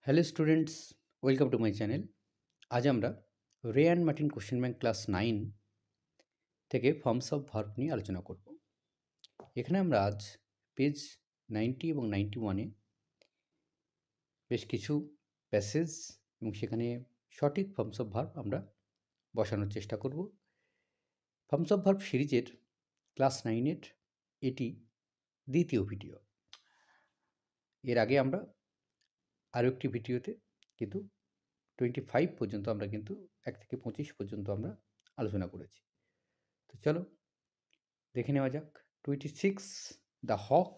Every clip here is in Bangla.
Hello students, welcome to my channel. আজ আমরা রে and Martin question bank class 9 থেকে ফর্মস অফ ভার্ব নিয়ে আলোচনা করব। এখানে আমরা আজ পেজ 90 এবং 91-এ বেশ কিছু প্যাসেজ এবং সেখানে সঠিক ফর্মস অফ ভার্ব আমরা বসানোর চেষ্টা করব। ফর্মস অফ ভার্ব সিরিজের ক্লাস 9-এর এটি দ্বিতীয় ভিডিও। এর আগে আমরা আরও একটি ভিডিওতে কিন্তু 25 পর্যন্ত আমরা কিন্তু 1 থেকে 25 পর্যন্ত আমরা আলোচনা করেছি। তো চলো দেখে নেওয়া যাক। 26 দ্য হক।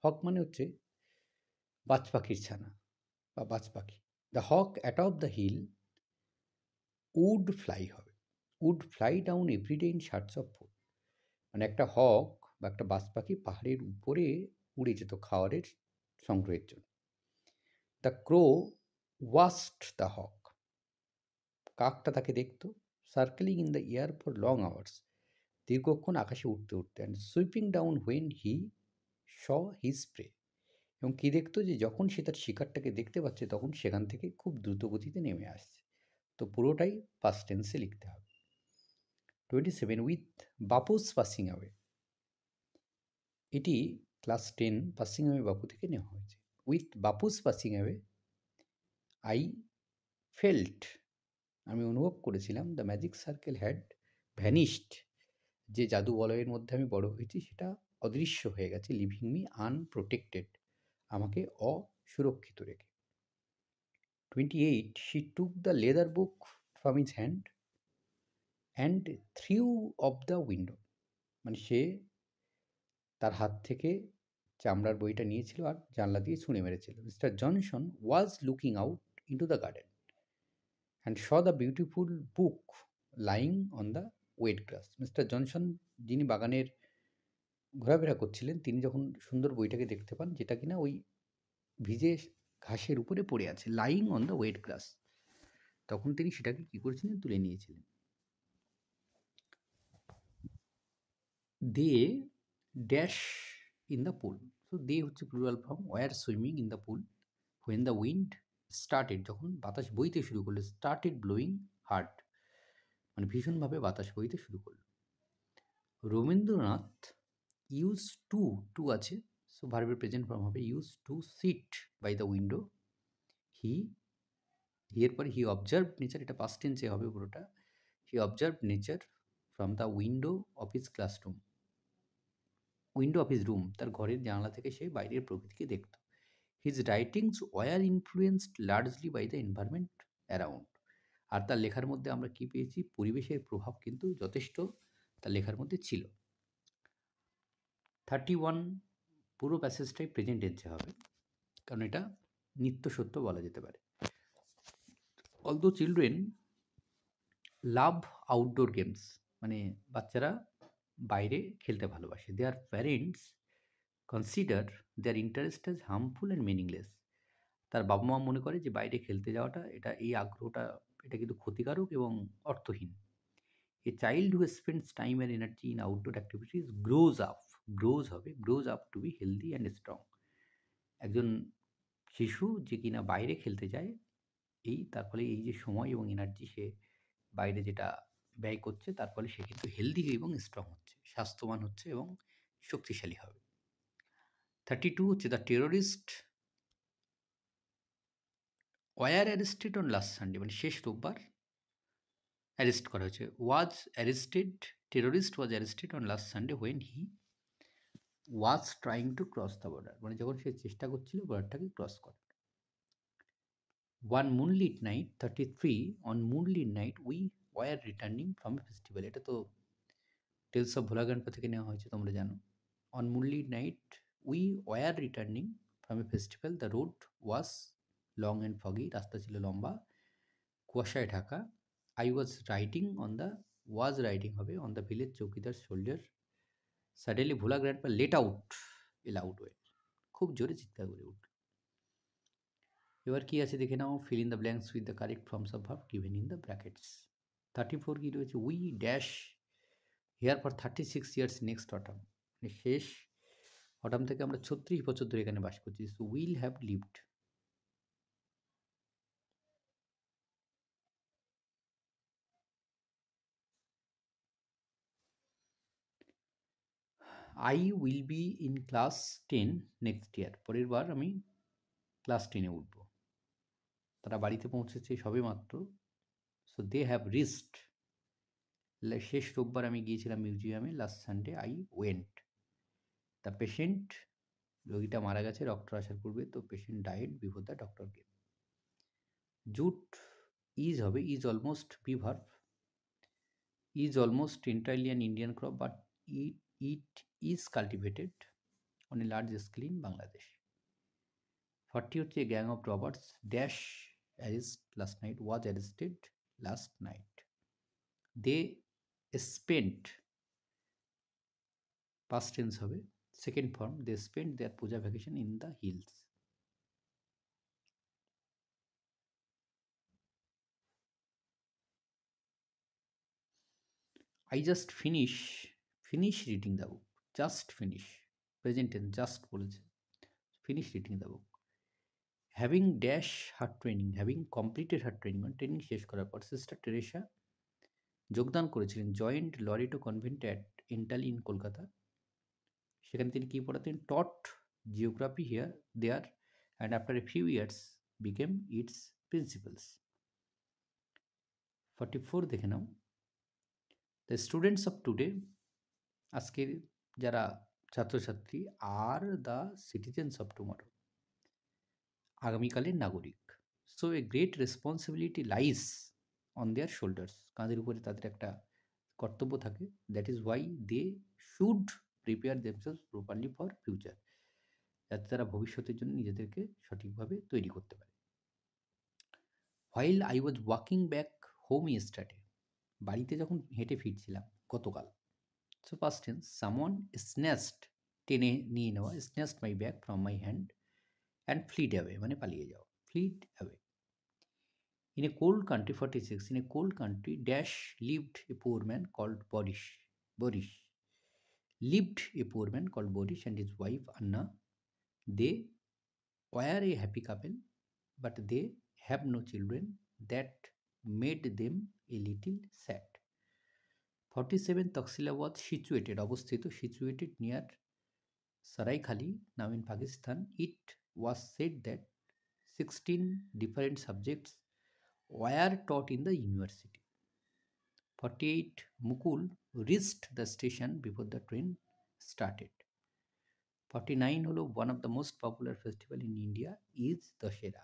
হক মানে হচ্ছে বাজ পাখির ছানা বা বাজ পাখি। The hawk atop the hill would fly হবে। Would fly down everyday in search of food. মানে একটা হক বা একটা বাজ পাখি পাহাড়ের উপরে উড়ে যেত খাবারের সংগ্রহের জন্য। The crow watched the hawk. কাকটা তাকে দেখত। Circling in the air for long hours. দীর্ঘক্ষণ আকাশে উঠতে উঠতে। And sweeping down when he saw his prey. এবং কী দেখতো যে যখন সে তার শিকারটাকে দেখতে পাচ্ছে তখন সেখান থেকে খুব দ্রুত গতিতে নেমে আসছে। তো পুরোটাই পাস্ট টেন্সে লিখতে হবে। 27 উইথ বাপুস পাসিং অ্যাওয়ে। এটি ক্লাস 10 পাসিং অ্যাওয়ে বাপু থেকে নেওয়া হয়েছে। With Bapu's passing away I felt. আমি অনুভব করেছিলাম the magic circle had vanished. যে জাদু বলয়ের মধ্যে আমি বড় হয়েছি সেটা অদৃশ্য হয়ে গেছে। Living me unprotected. আমাকে অসুরক্ষিত রেখে। 28 she took the leather book from his hand and threw off the window. মানে সে তার হাত থেকে চামড়ার বইটা নিয়েছিল আর জানলা দিয়ে ছুঁড়ে মেরেছিল। Mister Johnson was looking out into the garden and saw the beautiful book lying on the wet grass. Mister Johnson যিনি বাগানের ঘোরাফেরা করছিলেন তিনি যখন সুন্দর বইটাকে দেখতে পান যেটা কিনা ওই ভিজে ঘাসের উপরে পড়ে আছে, lying on the wet grass, তখন তিনি সেটাকে কী করেছিলেন, তুলে নিয়েছিলেন। They dash in the pool. So they হচ্ছে plural form. Were swimming in the pool when the wind started, যখন বাতাস বইতে শুরু করলো। স্টার্টেড ব্লোয়িং হার্ড, মানে ভীষণভাবে বাতাস বইতে শুরু করলো। রবীন্দ্রনাথ ইউজ টু, টু আছে, সো ভার্বের প্রেজেন্ট ফর্ম হবে use to sit by the window. He, এর পরে হি অবজার্ভ নেচার, এটা পাস্ট টেন্সে হবে পুরোটা। He observe nature from the window of his classroom. Window of his room, তার ঘরের জানলা থেকে সে বাইরের প্রকৃতিকে দেখত। His writings were influenced largely by the environment around. আর তার লেখার মধ্যে আমরা কি পেয়েছি, পরিবেশের প্রভাব কিন্তু যথেষ্ট তার লেখার মধ্যে ছিল। 31 পুরো প্যাসেজটাই প্রেজেন্ট টেন্সে হবে, কারণ এটা নিত্য সত্য বলা যেতে পারে। Although children love outdoor games, মানে বাচ্চারা বাইরে খেলতে ভালোবাসে। Their parents consider their interest as harmful and meaningless. তার বাবা মা মনে করে যে বাইরে খেলতে যাওয়াটা, এটা এই আগ্রহটা, এটা কিন্তু ক্ষতিকারক এবং অর্থহীন। A child who spends time and energy in outdoor activities grows up, grows হবে, grows up to be healthy and strong. একজন শিশু যে কিনা বাইরে খেলতে যায়, এই তার ফলে এই যে সময় এবং এনার্জি সে বাইরে যেটা ব্যয় করছে, তার ফলে সে কিন্তু হেলদি এবং স্ট্রং হচ্ছে, স্বাস্থ্যবান হচ্ছে এবং শক্তিশালী হবে। 32 হচ্ছে the terrorist were arrested on last Sunday, মানে শেষ রোববার অ্যারেস্ট করা হয়েছে। Was arrested, terrorist was arrested on last Sunday when he was trying to cross the border, মানে যখন সে চেষ্টা করছিল বর্ডারটাকে ক্রস করার। One moonlit night, 33 on moonlit night we were returning from a festival. এটা তো টেলস অফ ভোলা গ্র্যান্ডপা থেকে নেওয়া হয়েছে, তোমরা জানো। On moonlit night we were returning from a festival, the road was long and foggy, রাস্তা ছিল লম্বা, কুয়াশায় ঢাকা। I was riding on the, was riding হবে on the village chowkidar shoulder. Suddenly Bhola grandpa let out a loud wail, খুব জোরে চিৎকার করে উঠল। এবার কি আছে দেখে নাও। Fill in the blanks with the correct forms of verb given in the brackets. 34 কি রয়েছে, we dash here for 36 years next autumn, মানে শেষ অটাম থেকে আমরা 36 বছর ধরে এখানে বাস করছি। So will have lived I will be in class 10 next year, পরের বার আমি ক্লাস 10-এ উঠব। তারা বাড়িতে পৌঁছেছে সবে মাত্র। So they have reached. শেষ রোববার আমি গিয়েছিলাম মিউজিয়ামে, last Sunday I went. The patient, রোগীটা মারা গেছে ডক্টর আসার পূর্বে, তো patient died before the doctor came. Jute is হবে, is almost be verb, is almost entirely an Indian crop, but it is cultivated on a large scale in Bangladesh. 40 হচ্ছে a gang of robbers dash arrest last night, was arrested last night. They spent, past tense হবে, second form, they spent their puja vacation in the hills. I just finish reading the book, just finish, present tense, just বলেছে, finish reading the book. Having dash her training, having completed her training, মানে ট্রেনিং শেষ করার পর সিস্টার টেরেসা যোগদান করেছিলেন joined Loreto convent at Entally in Kolkata. সেখানে তিনি কী পড়াতেন? Taught geography here there and after a few years became its principals. 44 দেখে নাও। দ্য স্টুডেন্টস অফ টুডে, আজকের যারা ছাত্রছাত্রী, আর দ্য সিটিজেন্স অফ টুমরো, আগামীকালের নাগরিক। So a great responsibility lies on their shoulders, কাঁধের উপরে তাদের একটা কর্তব্য থাকে। That is why they should prepare themselves properly for future, যাতে তারা ভবিষ্যতের জন্য নিজেদেরকে সঠিকভাবে তৈরি করতে পারে। While I was walking back home yesterday, বাড়িতে যখন হেঁটে ফিরছিলাম গতকাল। So past tense, someone snatched, টেনে নিয়ে নেওয়া, snatched my bag from my hand and fled away, মানে পালিয়ে যাওয়া, fled away. In a cold country, 46, in a cold country, dash lived a poor man called Boris. Boris. Lived a poor man called Boris and his wife Anna. They were a happy couple, but they have no children. That made them a little sad. 47, Taxila was situated, অবস্থিত, situated near Saraikali, now in Pakistan. It was said that 16 different subjects were taught in the university. 48, Mukul reached the station before the train started. 49 হলো, one of the most popular festival in India is Dashera,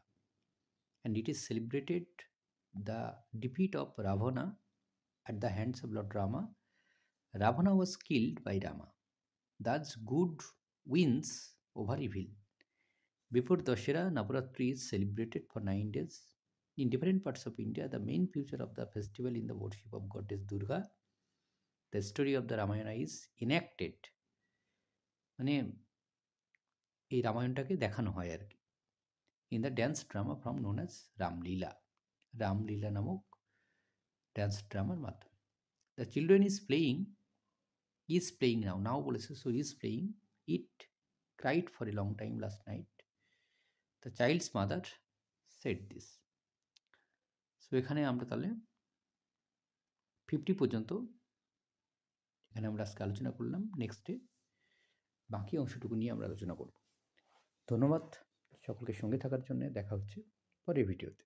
and it is celebrated the defeat of Ravana at the hands of Lord Rama. Ravana was killed by Rama. Thus good wins over evil. Before Dashera, Navaratri is celebrated for 9 days. In different parts of India, the main feature of the festival in the worship of goddess Durga. The story of the Ramayana is enacted, মানে এই রামায়ণটাকে দেখানো হয় আর কি, in the dance drama from known as Ramlila, Ramlila নামক ড্যান্স ড্রামার মাধ্যমে। The children is playing now, now বলেছে, so is playing, it cried for a long time last night, the child's mother said this. So এখানে আমরা তাহলে 50 পর্যন্ত এখানে আমরা আজকে আলোচনা করলাম। নেক্সটে বাকি অংশটুকু নিয়ে আমরা আলোচনা করব। ধন্যবাদ সকলকে সঙ্গে থাকার জন্য। দেখা হচ্ছে পরের ভিডিওতে।